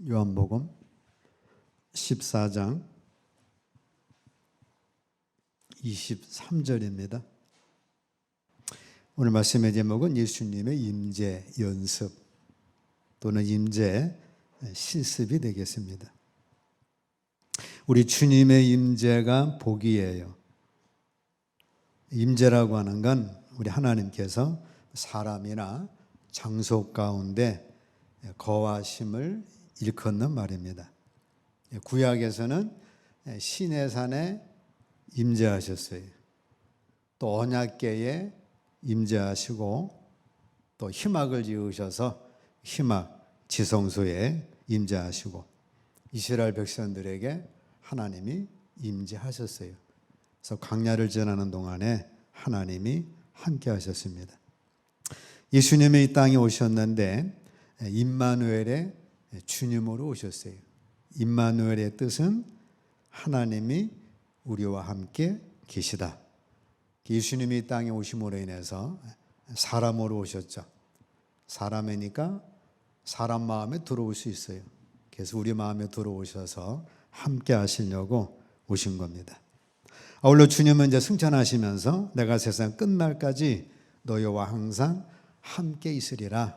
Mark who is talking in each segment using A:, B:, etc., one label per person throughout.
A: 요한복음 14장 23절입니다. 오늘 말씀의 제목은 예수님의 임재 연습 또는 임재 실습이 되겠습니다. 우리 주님의 임재가 복이에요. 임재라고 하는 건 우리 하나님께서 사람이나 장소 가운데 거하심을 일컫는 말입니다. 구약에서는 시내산에 임재하셨어요. 또 언약궤에 임재하시고 또 희막을 지으셔서 희막 지성소에 임재하시고 이스라엘 백성들에게 하나님이 임재하셨어요. 그래서 광야를 지나는 동안에 하나님이 함께 하셨습니다. 예수님이 이 땅에 오셨는데 임마누엘의 주님으로 오셨어요. 임마누엘의 뜻은 하나님이 우리와 함께 계시다. 예수님이 이 땅에 오심으로 인해서 사람으로 오셨죠. 사람이니까 사람 마음에 들어올 수 있어요. 그래서 우리 마음에 들어오셔서 함께 하시려고 오신 겁니다. 아울러 주님은 이제 승천하시면서 내가 세상 끝날까지 너희와 항상 함께 있으리라.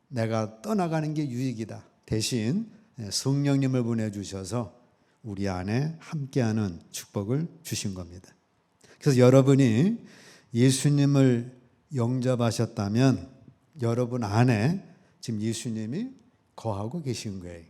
A: 내가 떠나가는 게 유익이다. 대신 성령님을 보내주셔서 우리 안에 함께하는 축복을 주신 겁니다. 그래서 여러분이 예수님을 영접하셨다면 여러분 안에 지금 예수님이 거하고 계신 거예요.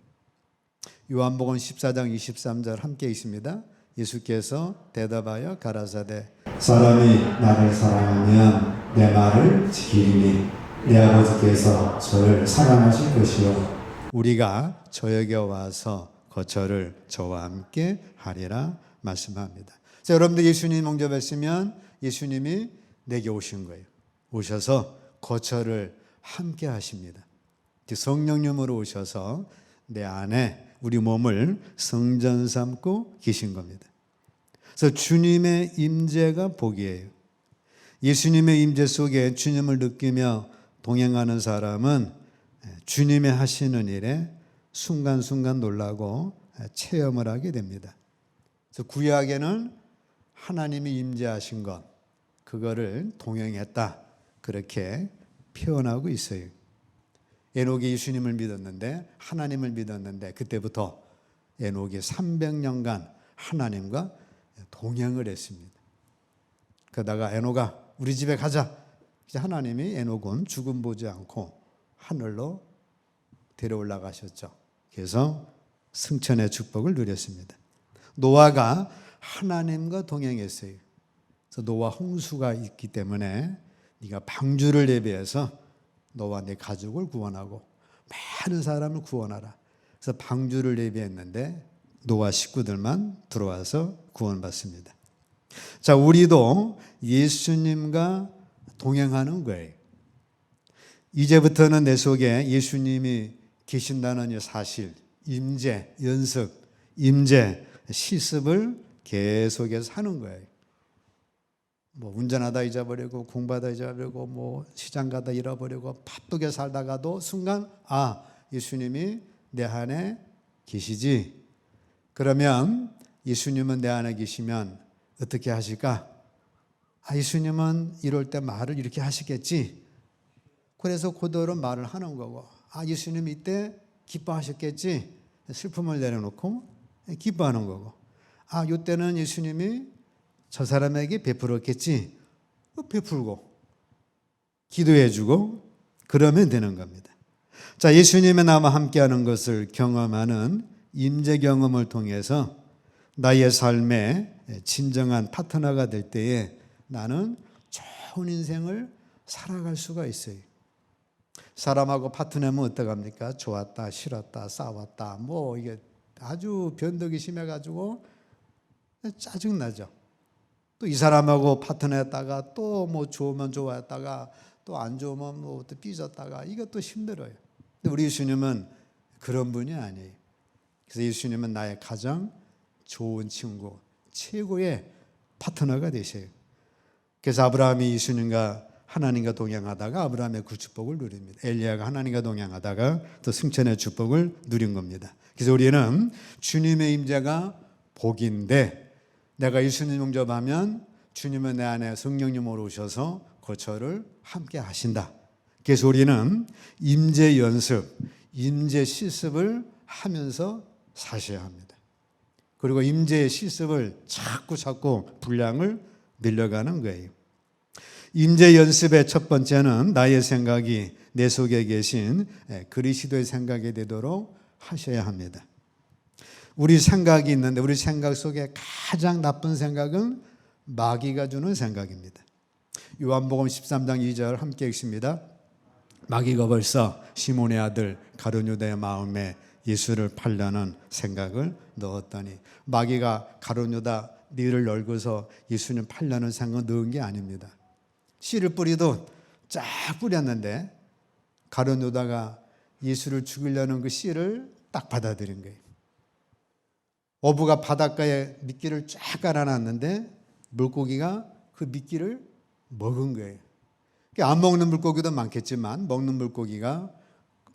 A: 요한복음 14장 23절 함께 있습니다. 예수께서 대답하여 가라사대
B: 사람이 나를 사랑하면 내 말을 지키리니 내 아버지께서 저를 사랑하실 것이요
A: 우리가 저에게 와서 거처를 저와 함께 하리라 말씀합니다. 자, 여러분들 예수님 영접했으면 예수님이 내게 오신 거예요. 오셔서 거처를 함께 하십니다. 성령님으로 오셔서 내 안에 우리 몸을 성전 삼고 계신 겁니다. 그래서 주님의 임재가 복이에요. 예수님의 임재 속에 주님을 느끼며 동행하는 사람은 주님의 하시는 일에 순간순간 놀라고 체험을 하게 됩니다. 그래서 구약에는 하나님이 임재하신 것, 그거를 동행했다. 그렇게 표현하고 있어요. 에녹이 예수님을 믿었는데, 하나님을 믿었는데, 그때부터 에녹이 300년간 하나님과 동행을 했습니다. 그러다가 에녹아, 우리 집에 가자. 하나님이 에녹은 죽음 보지 않고 하늘로 데려 올라가셨죠. 그래서 승천의 축복을 누렸습니다. 노아가 하나님과 동행했어요. 그래서 노아 홍수가 있기 때문에 네가 방주를 예비해서 너와 네 가족을 구원하고 많은 사람을 구원하라. 그래서 방주를 예비했는데 노아 식구들만 들어와서 구원받습니다. 자, 우리도 예수님과 동행하는 거예요. 이제부터는 내 속에 예수님이 계신다는 사실, 임재, 연습, 임재, 실습을 계속해서 하는 거예요. 운전하다 잊어버리고 공부하다 잊어버리고 시장 가다 잃어버리고 바쁘게 살다가도 순간 예수님이 내 안에 계시지. 그러면 예수님은 내 안에 계시면 어떻게 하실까? 예수님은 이럴 때 말을 이렇게 하시겠지. 그래서 그대로 말을 하는 거고, 예수님 이때 기뻐하셨겠지. 슬픔을 내려놓고 기뻐하는 거고, 이때는 예수님이 저 사람에게 베풀었겠지. 베풀고 기도해주고 그러면 되는 겁니다. 자, 예수님의 나와 함께하는 것을 경험하는 임재 경험을 통해서 나의 삶에 진정한 파트너가 될 때에 나는 좋은 인생을 살아갈 수가 있어요. 사람하고 파트너면 어떡합니까? 좋았다, 싫었다, 싸웠다, 이게 아주 변덕이 심해가지고 짜증나죠. 또 이 사람하고 파트너했다가 또 좋으면 좋아했다가 또 안 좋으면 또 삐졌다가 이것도 힘들어요. 근데 우리 예수님은 그런 분이 아니에요. 그래서 예수님은 나의 가장 좋은 친구, 최고의 파트너가 되셔요. 그래서 아브라함이 예수님과 하나님과 동행하다가 아브라함의 그 축복을 누립니다. 엘리야가 하나님과 동행하다가 또 승천의 축복을 누린 겁니다. 그래서 우리는 주님의 임재가 복인데, 내가 예수님 영접하면 주님은 내 안에 성령님으로 오셔서 거처를 함께 하신다. 그래서 우리는 임재 연습, 임재 실습을 하면서 사셔야 합니다. 그리고 임재의 실습을 자꾸 분량을 늘려가는 거예요. 임재 연습의 첫 번째는 나의 생각이 내 속에 계신 그리스도의 생각이 되도록 하셔야 합니다. 우리 생각이 있는데 우리 생각 속에 가장 나쁜 생각은 마귀가 주는 생각입니다. 요한복음 13장 2절 함께 읽습니다. 마귀가 벌써 시몬의 아들 가룟 유다의 마음에 예수를 팔려는 생각을 넣었더니, 마귀가 가룟 유다 니를 널고서 예수님 팔려는 생각 넣은 게 아닙니다. 씨를 뿌리도 쫙 뿌렸는데 가룟 유다가 예수를 죽이려는 그 씨를 딱 받아들인 거예요. 어부가 바닷가에 미끼를 쫙 깔아놨는데 물고기가 그 미끼를 먹은 거예요. 안 먹는 물고기도 많겠지만 먹는 물고기가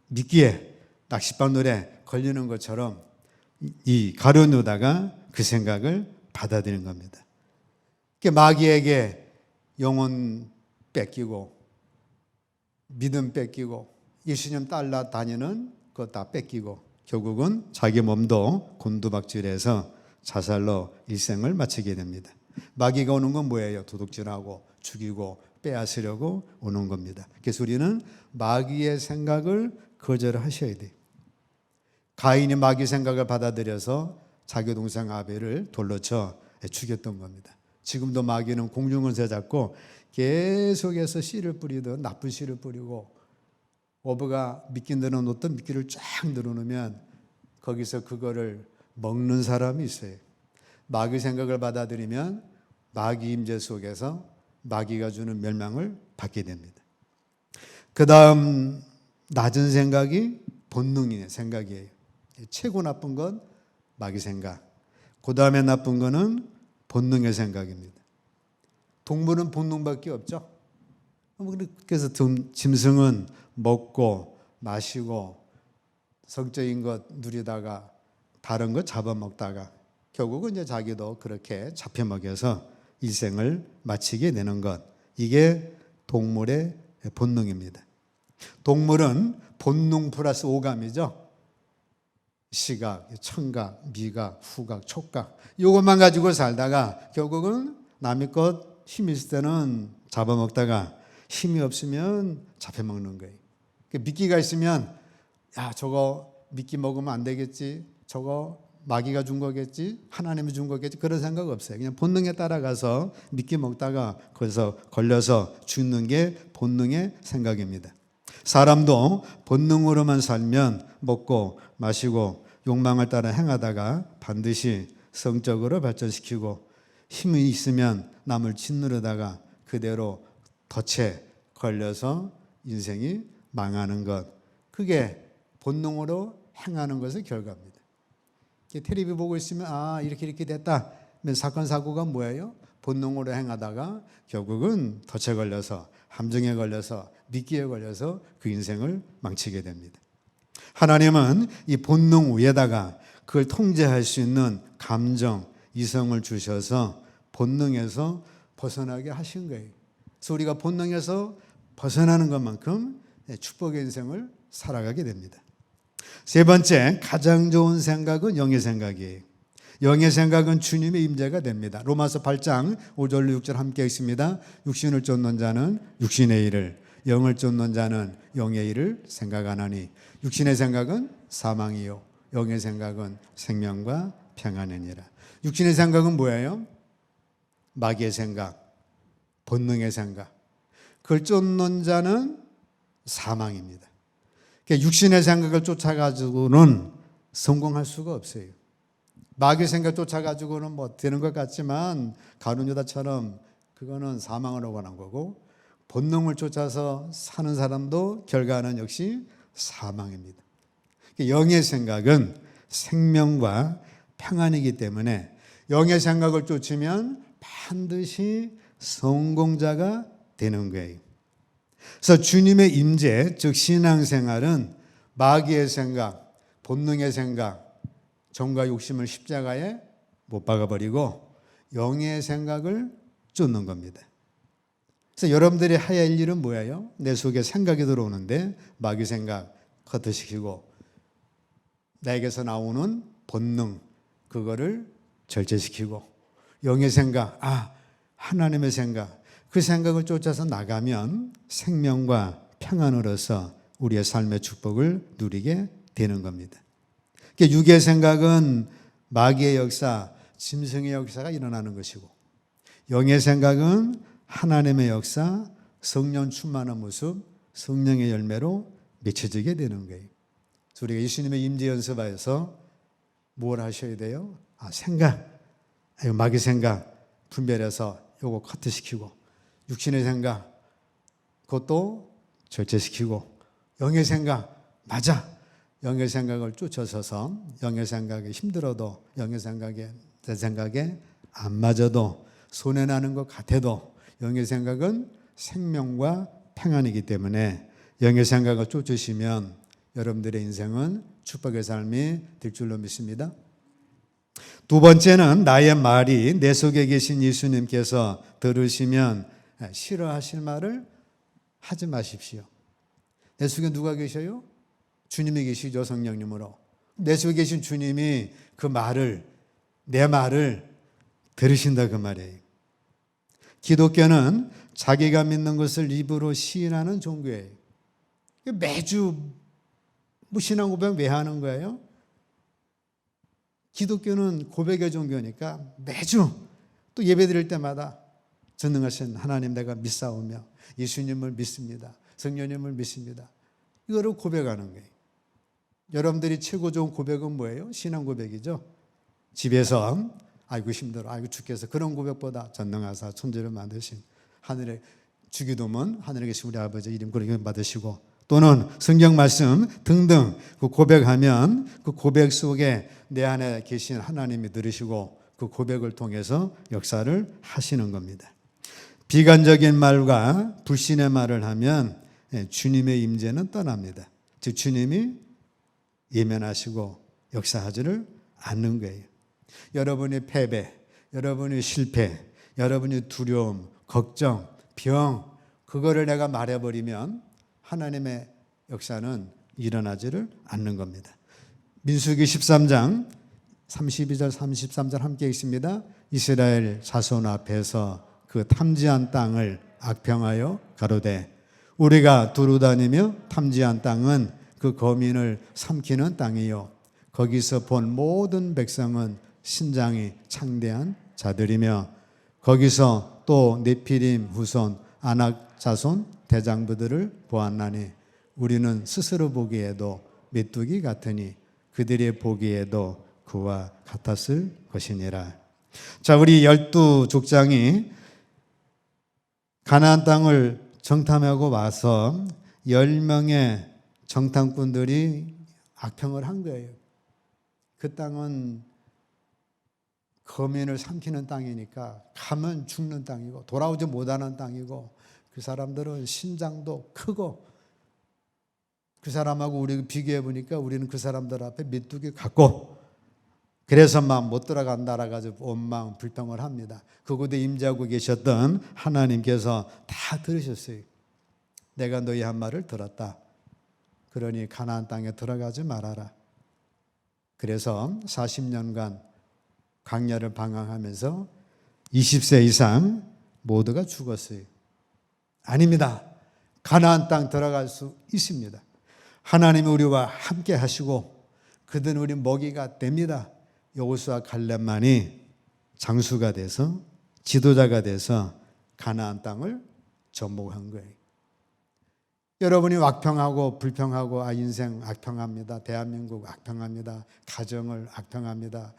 A: 미끼에 낚싯바늘에 걸리는 것처럼 이 가룟 유다가 그 생각을 받아들인 겁니다. 마귀에게 영혼 뺏기고 믿음 뺏기고 예수님 따라다니는 그거 다 뺏기고 결국은 자기 몸도 곤두박질해서 자살로 일생을 마치게 됩니다. 마귀가 오는 건 뭐예요? 도둑질하고 죽이고 빼앗으려고 오는 겁니다. 그래서 우리는 마귀의 생각을 거절하셔야 돼요. 가인이 마귀 생각을 받아들여서 자기 동생 아벨을 돌로 쳐 죽였던 겁니다. 지금도 마귀는 공중을 잡고 계속해서 씨를 뿌리든 나쁜 씨를 뿌리고, 어부가 미끼 늘어놓던 미끼를 쫙 늘어놓으면 거기서 그거를 먹는 사람이 있어요. 마귀 생각을 받아들이면 마귀 임재 속에서 마귀가 주는 멸망을 받게 됩니다. 그 다음 낮은 생각이 본능의 생각이에요. 최고 나쁜 건 마귀 생각. 그 다음에 나쁜 거는 본능의 생각입니다. 동물은 본능밖에 없죠. 그래서 짐승은 먹고 마시고 성적인 것 누리다가 다른 것 잡아먹다가 결국은 이제 자기도 그렇게 잡혀먹여서 일생을 마치게 되는 것. 이게 동물의 본능입니다. 동물은 본능 플러스 오감이죠. 시각, 청각, 미각, 후각, 촉각, 이것만 가지고 살다가 결국은 남의 것 힘이 있을 때는 잡아먹다가 힘이 없으면 잡혀먹는 거예요. 미끼가 있으면 야, 저거 미끼 먹으면 안 되겠지, 저거 마귀가 준 거겠지, 하나님이 준 거겠지, 그런 생각 없어요. 그냥 본능에 따라가서 미끼 먹다가 거기서 걸려서 죽는 게 본능의 생각입니다. 사람도 본능으로만 살면 먹고 마시고 욕망을 따라 행하다가 반드시 성적으로 발전시키고, 힘이 있으면 남을 짓누르다가 그대로 덫에 걸려서 인생이 망하는 것. 그게 본능으로 행하는 것의 결과입니다. 텔레비 보고 있으면 이렇게 됐다. 사건 사고가 뭐예요? 본능으로 행하다가 결국은 덫에 걸려서, 함정에 걸려서, 미끼에 걸려서 그 인생을 망치게 됩니다. 하나님은 이 본능 위에다가 그걸 통제할 수 있는 감정, 이성을 주셔서 본능에서 벗어나게 하신 거예요. 그래서 우리가 본능에서 벗어나는 것만큼 축복의 인생을 살아가게 됩니다. 세 번째, 가장 좋은 생각은 영의 생각이에요. 영의 생각은 주님의 임재가 됩니다. 로마서 8장 5절 6절 함께 있습니다. 육신을 쫓는 자는 육신의 일을, 영을 쫓는 자는 영의 일을 생각하나니 육신의 생각은 사망이요 영의 생각은 생명과 평안이니라. 육신의 생각은 뭐예요? 마귀의 생각, 본능의 생각. 그걸 쫓는 자는 사망입니다. 그러니까 육신의 생각을 쫓아가지고는 성공할 수가 없어요. 마귀의 생각 쫓아가지고는 뭐 되는 것 같지만 가룟 유다처럼 그거는 사망으로 가는 거고, 본능을 쫓아서 사는 사람도 결과는 역시 사망입니다. 영의 생각은 생명과 평안이기 때문에 영의 생각을 쫓으면 반드시 성공자가 되는 거예요. 그래서 주님의 임재, 즉 신앙생활은 마귀의 생각, 본능의 생각, 정과 욕심을 십자가에 못 박아버리고 영의 생각을 쫓는 겁니다. 그래서 여러분들이 해야 할 일은 뭐예요? 내 속에 생각이 들어오는데 마귀 생각 커트시키고 나에게서 나오는 본능 그거를 절제시키고 영의 생각, 하나님의 생각 그 생각을 쫓아서 나가면 생명과 평안으로서 우리의 삶의 축복을 누리게 되는 겁니다. 그러니까 육의 생각은 마귀의 역사, 짐승의 역사가 일어나는 것이고 영의 생각은 하나님의 역사, 성령 충만한 모습, 성령의 열매로 맺혀지게 되는 거예요. 그래서 우리가 예수님의 임재 연습하여서 뭘 하셔야 돼요? 생각, 마귀 생각 분별해서 요거 커트시키고 육신의 생각 그것도 절제시키고 영의 생각 맞아 영의 생각을 쫓아서서 영의 생각에 힘들어도 영의 생각에 내 생각에 안 맞아도 손해나는 것 같아도 영의 생각은 생명과 평안이기 때문에 영의 생각을 쫓으시면 여러분들의 인생은 축복의 삶이 될 줄로 믿습니다. 두 번째는 나의 말이 내 속에 계신 예수님께서 들으시면 싫어하실 말을 하지 마십시오. 내 속에 누가 계셔요? 주님이 계시죠. 성령님으로. 내 속에 계신 주님이 그 말을 내 말을 들으신다 그 말이에요. 기독교는 자기가 믿는 것을 입으로 시인하는 종교예요. 매주 신앙 고백 왜 하는 거예요? 기독교는 고백의 종교니까 매주 또 예배 드릴 때마다 전능하신 하나님 내가 믿사오며 예수님을 믿습니다. 성령님을 믿습니다. 이거를 고백하는 거예요. 여러분들이 최고 좋은 고백은 뭐예요? 신앙 고백이죠. 집에서 아이고 힘들어 아이고 죽겠어 그런 고백보다 전능하사 천지를 만드신 하늘의 주기도문 하늘에 계신 우리 아버지 이름 그렇게 받으시고 또는 성경 말씀 등등 그 고백하면 그 고백 속에 내 안에 계신 하나님이 들으시고 그 고백을 통해서 역사를 하시는 겁니다. 비관적인 말과 불신의 말을 하면 주님의 임재는 떠납니다. 즉 주님이 예면하시고 역사하지를 않는 거예요. 여러분의 패배, 여러분의 실패, 여러분의 두려움, 걱정, 병 그거를 내가 말해버리면 하나님의 역사는 일어나지를 않는 겁니다. 민수기 13장 32절 33절 함께 있습니다. 이스라엘 자손 앞에서 그 탐지한 땅을 악평하여 가로되 우리가 두루 다니며 탐지한 땅은 그 거민을 삼키는 땅이요 거기서 본 모든 백성은 신장이 창대한 자들이며 거기서 또 네피림 후손 아낙 자손 대장부들을 보았나니 우리는 스스로 보기에도 메뚜기 같으니 그들의 보기에도 그와 같았을 것이니라. 자, 우리 12족장이 가나안 땅을 정탐하고 와서 10명의 정탐꾼들이 악평을 한 거예요. 그 땅은 거민을 삼키는 땅이니까 가면 죽는 땅이고 돌아오지 못하는 땅이고 그 사람들은 신장도 크고 그 사람하고 우리 비교해 보니까 우리는 그 사람들 앞에 메뚜기 같고 그래서 막 못 들어간다라 가지고 원망 불평을 합니다. 그곳에 임재하고 계셨던 하나님께서 다 들으셨어요. 내가 너희 한 말을 들었다. 그러니 가나안 땅에 들어가지 말아라. 그래서 40년간 광야를 방황하면서 20세 이상 모두가 죽었어요. 아닙니다. 가나안 땅 들어갈 수 있습니다. 하나님이 우리와 함께 하시고 그들은 우리 먹이가 됩니다. 여호수아 갈렙만이 장수가 돼서 지도자가 돼서 가나안 땅을 정복한 거예요. 여러분이 악평하고 불평하고 인생 악평합니다. 대한민국 악평합니다. 가정을 악평합니다.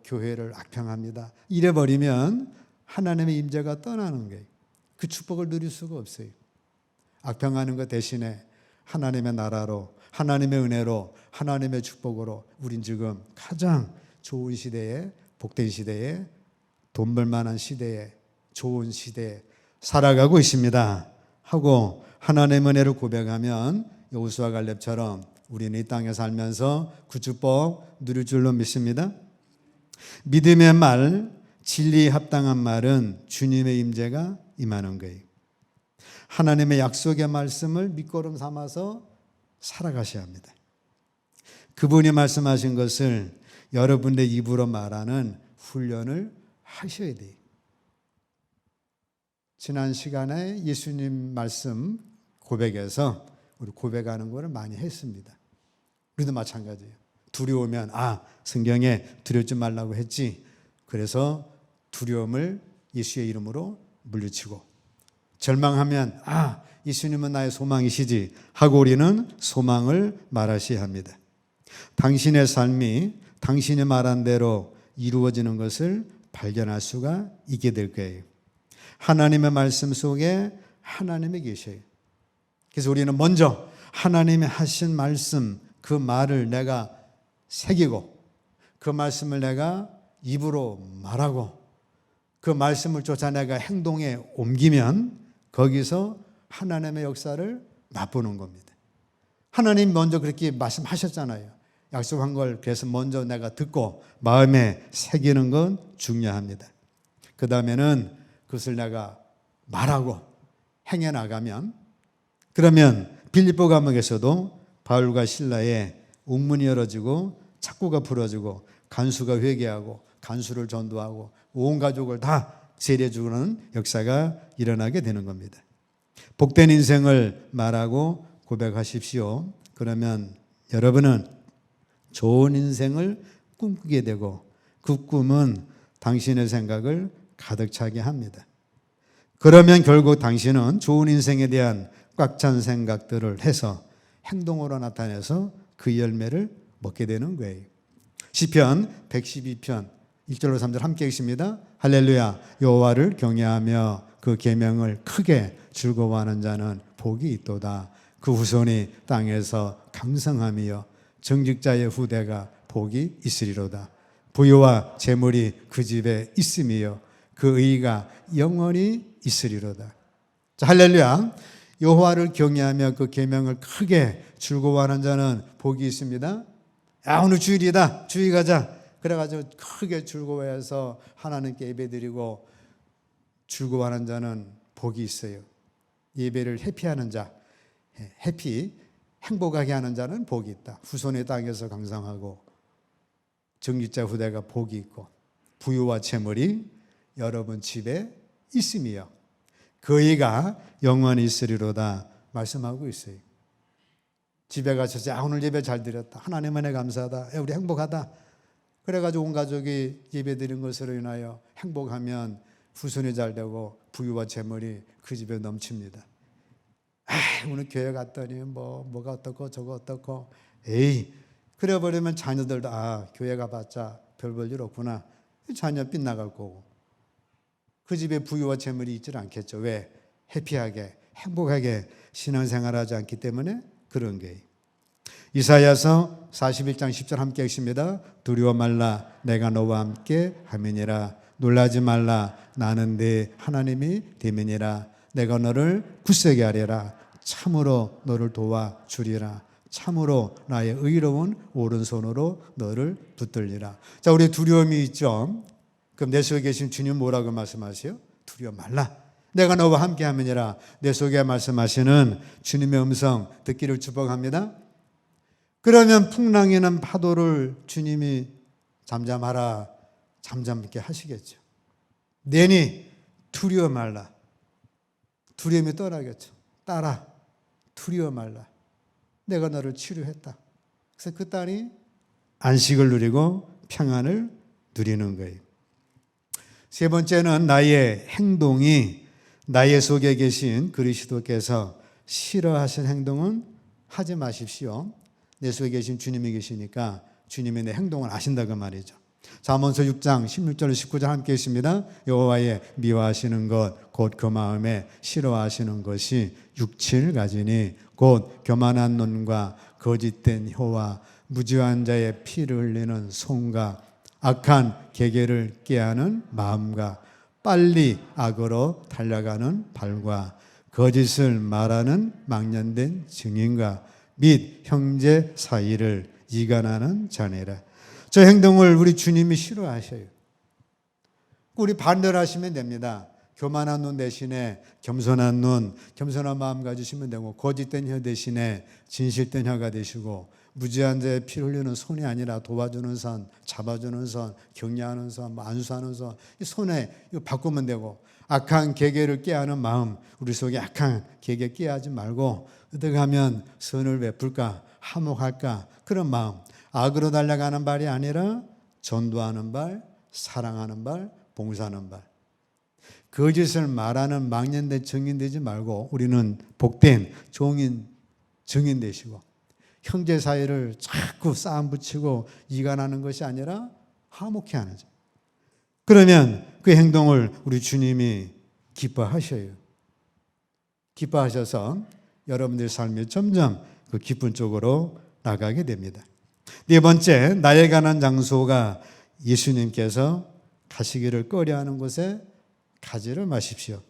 A: 교회를 악평합니다. 이래버리면 하나님의 임재가 떠나는 거예요. 그 축복을 누릴 수가 없어요. 악평하는 것 대신에 하나님의 나라로 하나님의 은혜로 하나님의 축복으로 우린 지금 가장 좋은 시대에 복된 시대에 돈 벌만한 시대에 좋은 시대에 살아가고 있습니다. 하고 하나님의 은혜를 고백하면 여호수아 갈렙처럼 우리는 이 땅에 살면서 구주법 누릴 줄로 믿습니다. 믿음의 말, 진리에 합당한 말은 주님의 임재가 임하는 거예요. 하나님의 약속의 말씀을 밑거름 삼아서 살아가셔야 합니다. 그분이 말씀하신 것을 여러분의 입으로 말하는 훈련을 하셔야 돼요. 지난 시간에 예수님 말씀 고백에서 우리 고백하는 것을 많이 했습니다. 우리도 마찬가지예요. 두려우면 성경에 두렵지 말라고 했지. 그래서 두려움을 예수의 이름으로 물리치고, 절망하면 예수님은 나의 소망이시지 하고 우리는 소망을 말하셔야 합니다. 당신의 삶이 당신이 말한 대로 이루어지는 것을 발견할 수가 있게 될 거예요. 하나님의 말씀 속에 하나님이 계셔요. 그래서 우리는 먼저 하나님이 하신 말씀, 그 말을 내가 새기고 그 말씀을 내가 입으로 말하고 그 말씀을 쫓아 내가 행동에 옮기면 거기서 하나님의 역사를 맛보는 겁니다. 하나님 먼저 그렇게 말씀하셨잖아요. 약속한 걸 그래서 먼저 내가 듣고 마음에 새기는 건 중요합니다. 그 다음에는 그것을 내가 말하고 행해 나가면, 그러면 빌립보 감옥에서도 바울과 실라의 옥문이 열어지고 착고가 풀어지고 간수가 회개하고 간수를 전도하고 온 가족을 다 세례주는 역사가 일어나게 되는 겁니다. 복된 인생을 말하고 고백하십시오. 그러면 여러분은 좋은 인생을 꿈꾸게 되고 그 꿈은 당신의 생각을 가득 차게 합니다. 그러면 결국 당신은 좋은 인생에 대한 꽉 찬 생각들을 해서 행동으로 나타내서 그 열매를 먹게 되는 거예요. 시편 112편 1절로 3절 함께 읽습니다. 할렐루야. 여호와를 경외하며 그 계명을 크게 즐거워하는 자는 복이 있도다. 그 후손이 땅에서 강성하며 정직자의 후대가 복이 있으리로다. 부유와 재물이 그 집에 있으며 그 의가 영원히 있으리로다. 자, 할렐루야. 여호와를 경외하며 그 계명을 크게 즐거워하는 자는 복이 있습니다. 오늘 주일이다. 주일 가자. 그래가지고 크게 즐거워해서 하나님께 예배드리고 즐거워하는 자는 복이 있어요. 예배를 해피하는 자, 행복하게 하는 자는 복이 있다. 후손의 땅에서 강성하고 정직자 후대가 복이 있고 부유와 재물이 여러분 집에 있으며 그 의가 영원히 있으리로다 말씀하고 있어요. 집에 가셔서 오늘 예배 잘 드렸다. 하나님 은혜 감사하다. 우리 행복하다. 그래가지고 온 가족이 예배 드린 것으로 인하여 행복하면 후손이 잘 되고 부유와 재물이 그 집에 넘칩니다. 오늘 교회 갔더니 뭐가 어떻고 저거 어떻고 그래 버리면 자녀들도 교회 가봤자 별 볼 일 없구나. 자녀 빗나갈 거고 그 집에 부유와 재물이 있질 않겠죠. 왜? 해피하게 행복하게 신앙생활하지 않기 때문에 그런 거예요. 이사야서 41장 10절 함께 읽습니다. 두려워 말라 내가 너와 함께 함이니라. 놀라지 말라 나는 네 하나님이 됨이니라. 내가 너를 굳세게 하리라. 참으로 너를 도와주리라. 참으로 나의 의로운 오른손으로 너를 붙들리라. 자, 우리 두려움이 있죠. 그럼 내 속에 계신 주님 뭐라고 말씀하세요? 두려워 말라. 내가 너와 함께 함이니라. 내 속에 말씀하시는 주님의 음성 듣기를 축복합니다. 그러면 풍랑이는 파도를 주님이 잠잠하라 잠잠게 하시겠죠. 내니 두려워 말라. 두려움이 떠나겠죠. 따라 두려워 말라. 내가 너를 치료했다. 그래서 그 딸이 안식을 누리고 평안을 누리는 거예요. 세 번째는 나의 행동이 나의 속에 계신 그리스도께서 싫어하신 행동은 하지 마십시오. 내 속에 계신 주님이 계시니까 주님이 내 행동을 아신다고 말이죠. 잠언서 6장 16절 19절 함께 있습니다. 여호와의 미워하시는 것 곧 그 마음에 싫어하시는 것이 육체를 가지니 곧 교만한 눈과 거짓된 혀와 무지한 자의 피를 흘리는 손과 악한 계계를 꾀하는 마음과 빨리 악으로 달려가는 발과 거짓을 말하는 망년된 증인과 및 형제 사이를 이간하는 자네라. 저 행동을 우리 주님이 싫어하셔요. 우리 반대로 하시면 됩니다. 교만한 눈 대신에 겸손한 눈, 겸손한 마음 가지시면 되고, 거짓된 혀 대신에 진실된 혀가 되시고, 무지한 자의 피 흘리는 손이 아니라 도와주는 손, 잡아주는 손, 격려하는 손, 안수하는 손, 이 손에 이거 바꾸면 되고, 악한 계계를 깨하는 마음, 우리 속에 악한 계계 깨하지 말고 어떻게 하면 선을 베풀까, 화목할까, 그런 마음, 악으로 달려가는 발이 아니라 전도하는 발, 사랑하는 발, 봉사하는 발. 거짓을 말하는 망년된 증인 되지 말고 우리는 복된 종인 증인 되시고, 형제 사이를 자꾸 싸움 붙이고 이간하는 것이 아니라 화목해 하는 자. 그러면 그 행동을 우리 주님이 기뻐하셔요. 기뻐하셔서 여러분들의 삶이 점점 그 기쁜 쪽으로 나가게 됩니다. 네 번째, 나에 관한 장소가 예수님께서 가시기를 꺼려하는 곳에 가지를 마십시오.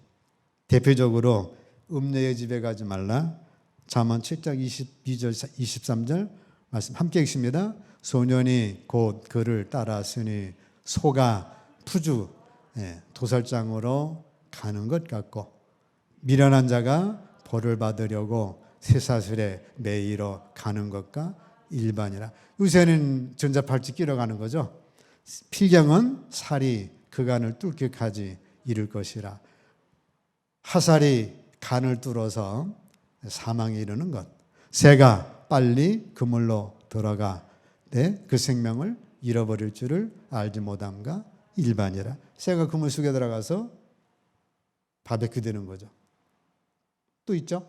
A: 대표적으로 음녀의 집에 가지 말라. 잠언 7장 22절 23절 말씀 함께 읽습니다. 소년이 곧 그를 따랐으니 소가 푸주 도살장으로 가는 것 같고, 미련한 자가 벌을 받으려고 쇠사슬에 매이러 가는 것과 일반이라. 요새는 전자팔찌 끼러 가는 거죠. 필경은 살이 그간을 뚫게 가지 이를 것이라. 화살이 간을 뚫어서 사망에 이르는 것. 새가 빨리 그물로 들어가 그 생명을 잃어버릴 줄을 알지 못함과 일반이라. 새가 그물 속에 들어가서 바베큐 되는 거죠. 또 있죠.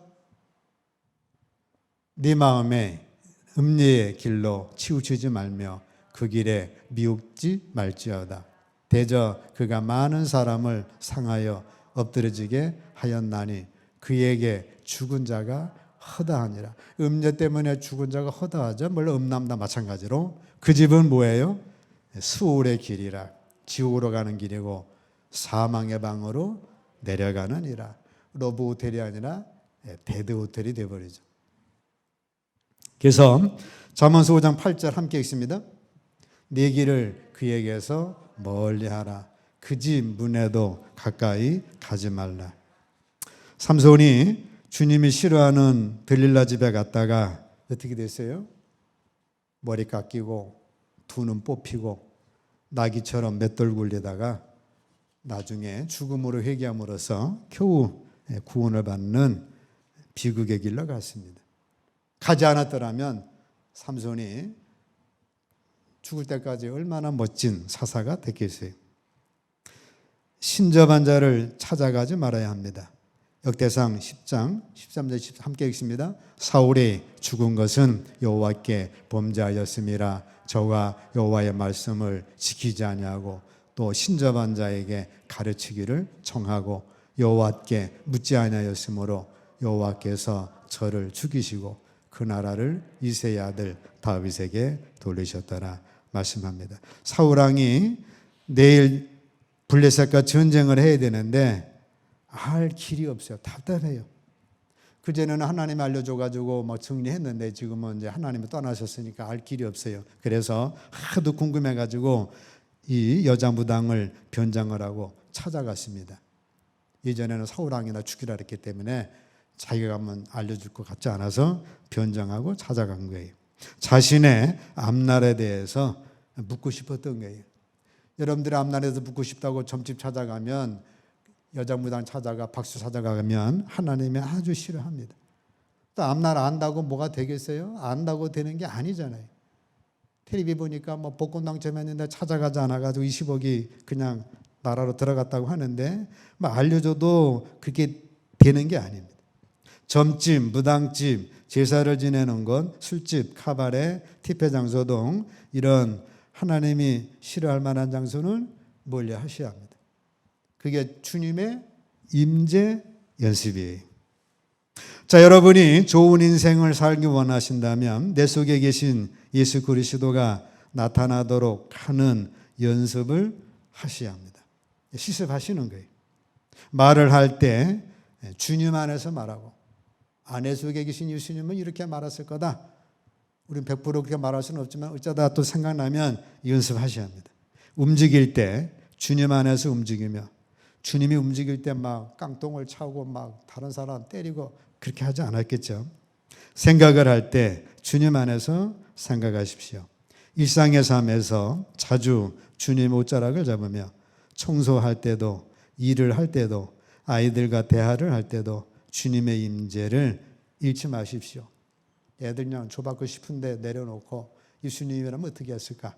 A: 네 마음에 음녀의 길로 치우치지 말며 그 길에 미혹지 말지어다. 대저 그가 많은 사람을 상하여 엎드러지게 하였나니 그에게 죽은 자가 허다하니라. 음녀 때문에 죽은 자가 허다하죠. 물론 음남도 마찬가지로. 그 집은 뭐예요? 수울의 길이라. 지옥으로 가는 길이고 사망의 방으로 내려가는이라. 러브 호텔이 아니라 데드 호텔이 되어버리죠. 그래서 잠언서 5장 8절 함께 읽습니다. 네 길을 그에게서 멀리하라. 그 집 문에도 가까이 가지 말라. 삼손이 주님이 싫어하는 들릴라 집에 갔다가 어떻게 됐어요? 머리 깎이고 두 눈 뽑히고 나귀처럼 맷돌 굴리다가 나중에 죽음으로 회개함으로써 겨우 구원을 받는 비극의 길로 갔습니다. 가지 않았더라면 삼손이 죽을 때까지 얼마나 멋진 사사가 됐겠어요. 신접한 자를 찾아가지 말아야 합니다. 역대상 10장 13절 함께 읽습니다. 사울이 죽은 것은 여호와께 범죄하였음이라. 저가 여호와의 말씀을 지키지 아니하고 또 신접한 자에게 가르치기를 청하고 여호와께 묻지 아니하였으므로 여호와께서 저를 죽이시고 그 나라를 이새의 아들 다윗에게 돌리셨더라 말씀합니다. 사울 왕이 내일 블레셋과 전쟁을 해야 되는데 알 길이 없어요. 답답해요. 그전에는 하나님 알려줘가지고 뭐 정리했는데 지금은 이제 하나님이 떠나셨으니까 알 길이 없어요. 그래서 하도 궁금해가지고 이 여자 무당을 변장을 하고 찾아갔습니다. 예전에는 사울 왕이나 죽이라 했기 때문에 자기가 가면 알려줄 것 같지 않아서 변장하고 찾아간 거예요. 자신의 앞날에 대해서 묻고 싶었던 거예요. 여러분들이 앞날에서 묻고 싶다고 점집 찾아가면, 여자 무당 찾아가 박수 찾아가면 하나님이 아주 싫어합니다. 또 앞날 안다고 뭐가 되겠어요? 안다고 되는 게 아니잖아요. 텔레비 보니까 뭐 복권 당첨했는데 찾아가지 않아가지고 20억이 그냥 나라로 들어갔다고 하는데 뭐 알려줘도 그게 되는 게 아닙니다. 점집, 무당집, 제사를 지내는 것, 술집, 카바레, 티페 장소 등 이런 하나님이 싫어할 만한 장소는 멀리 하셔야 합니다. 그게 주님의 임재 연습이에요. 자, 여러분이 좋은 인생을 살기 원하신다면 내 속에 계신 예수 그리스도가 나타나도록 하는 연습을 하셔야 합니다. 시습하시는 거예요. 말을 할 때 주님 안에서 말하고 안에 속에 계신 예수님은 이렇게 말했을 거다. 우리는 100% 그렇게 말할 수는 없지만 어쩌다 또 생각나면 연습하셔야 합니다. 움직일 때 주님 안에서 움직이며 주님이 움직일 때 막 깡통을 차고 막 다른 사람 때리고 그렇게 하지 않았겠죠. 생각을 할 때 주님 안에서 생각하십시오. 일상의 삶에서 자주 주님 옷자락을 잡으며 청소할 때도 일을 할 때도 아이들과 대화를 할 때도 주님의 임재를 잃지 마십시오. 애들 그냥 줘 받고 싶은데 내려놓고 예수님이라면 어떻게 했을까?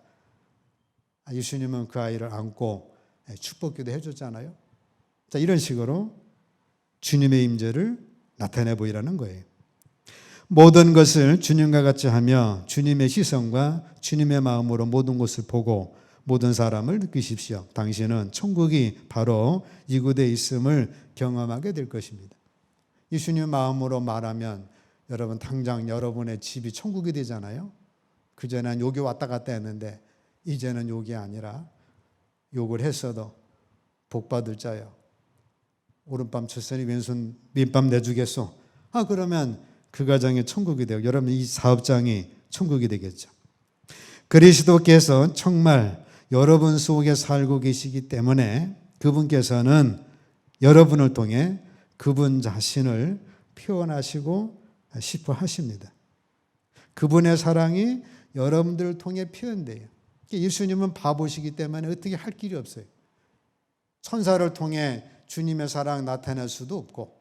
A: 예수님은 그 아이를 안고 축복기도 해줬잖아요. 자, 이런 식으로 주님의 임재를 나타내 보이라는 거예요. 모든 것을 주님과 같이 하며 주님의 시선과 주님의 마음으로 모든 것을 보고 모든 사람을 느끼십시오. 당신은 천국이 바로 이곳에 있음을 경험하게 될 것입니다. 예수님 마음으로 말하면 여러분 당장 여러분의 집이 천국이 되잖아요. 그전엔 여기 왔다 갔다 했는데 이제는 여기 아니라 욕을 했어도 복받을 자요. 오른밤 쳤으니 왼손 밑밤 내주겠소. 그러면 그 가정이 천국이 되고 여러분 이 사업장이 천국이 되겠죠. 그리스도께서 정말 여러분 속에 살고 계시기 때문에 그분께서는 여러분을 통해 그분 자신을 표현하시고 싶어 하십니다. 그분의 사랑이 여러분들을 통해 표현돼요. 예수님은 바보시기 때문에 어떻게 할 길이 없어요. 천사를 통해 주님의 사랑 나타낼 수도 없고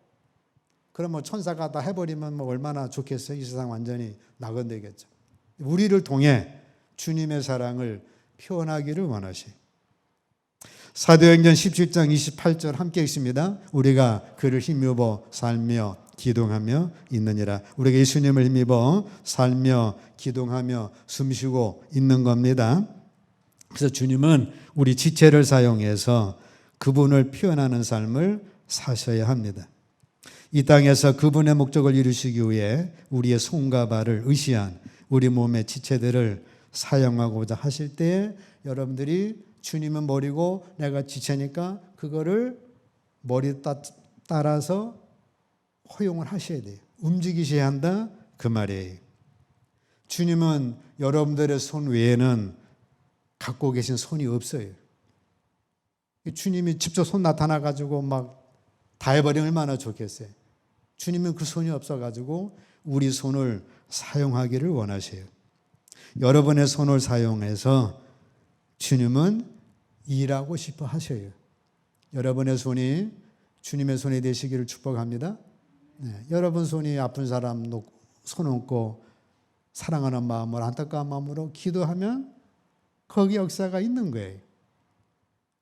A: 그러면 천사가 다 해버리면 얼마나 좋겠어요. 이 세상 완전히 낙원되겠죠. 우리를 통해 주님의 사랑을 표현하기를 원하셔요. 사도행전 17장 28절 함께 읽습니다. 우리가 그를 힘입어 살며 기동하며 있느니라. 우리가 예수님을 힘입어 살며 기동하며 숨쉬고 있는 겁니다. 그래서 주님은 우리 지체를 사용해서 그분을 표현하는 삶을 사셔야 합니다. 이 땅에서 그분의 목적을 이루시기 위해 우리의 손과 발을 의시한 우리 몸의 지체들을 사용하고자 하실 때 여러분들이 주님은 머리고 내가 지체니까 그거를 머리 따라서 허용을 하셔야 돼요. 움직이셔야 한다 그 말이에요. 주님은 여러분들의 손 외에는 갖고 계신 손이 없어요. 주님이 직접 손 나타나가지고 막 다 해버리면 얼마나 좋겠어요. 주님은 그 손이 없어가지고 우리 손을 사용하기를 원하세요. 여러분의 손을 사용해서 주님은 일하고 싶어 하셔요. 여러분의 손이 주님의 손이 되시기를 축복합니다. 여러분 손이 아픈 사람 손 얹고 사랑하는 마음으로 안타까운 마음으로 기도하면 거기 역사가 있는 거예요.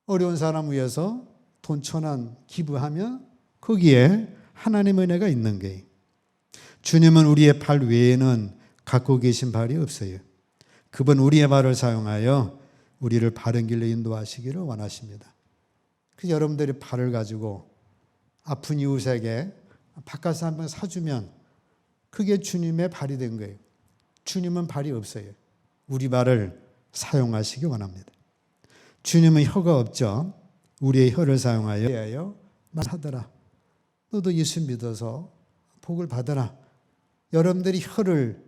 A: 어려운 사람 위해서 돈 1,000원 기부하면 거기에 하나님의 은혜가 있는 거예요. 주님은 우리의 발 외에는 갖고 계신 발이 없어요. 그분 우리의 발을 사용하여 우리를 바른 길로 인도하시기를 원하십니다. 그래서 여러분들이 발을 가지고 아픈 이웃에게 바카스 한 병 사주면 그게 주님의 발이 된 거예요. 주님은 발이 없어요. 우리 발을 사용하시기 원합니다. 주님은 혀가 없죠. 우리의 혀를 사용하여 말하더라. 너도 예수 믿어서 복을 받아라. 여러분들이 혀를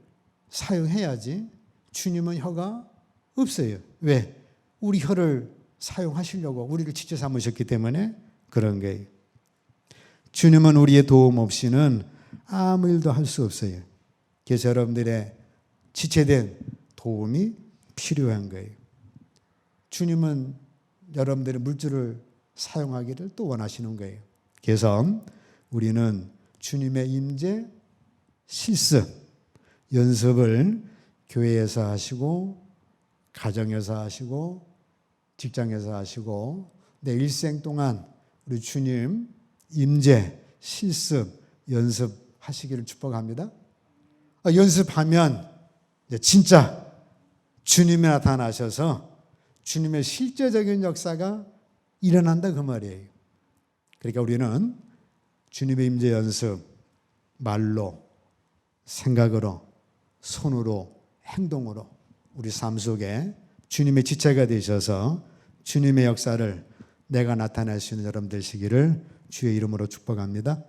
A: 사용해야지. 주님은 혀가 없어요. 왜? 우리 혀를 사용하시려고 우리를 지체 삼으셨기 때문에 그런 거예요. 주님은 우리의 도움 없이는 아무 일도 할 수 없어요. 그래서 여러분들의 지체된 도움이 필요한 거예요. 주님은 여러분들의 물질을 사용하기를 또 원하시는 거예요. 그래서 우리는 주님의 임재, 실습, 연습을 교회에서 하시고 가정에서 하시고 직장에서 하시고 내 일생 동안 우리 주님 임재, 실습, 연습하시기를 축복합니다. 연습하면 진짜 주님이 나타나셔서 주님의 실제적인 역사가 일어난다 그 말이에요. 그러니까 우리는 주님의 임재 연습 말로, 생각으로, 손으로, 행동으로 우리 삶 속에 주님의 지체가 되셔서 주님의 역사를 내가 나타낼 수 있는 여러분 되시기를 주의 이름으로 축복합니다.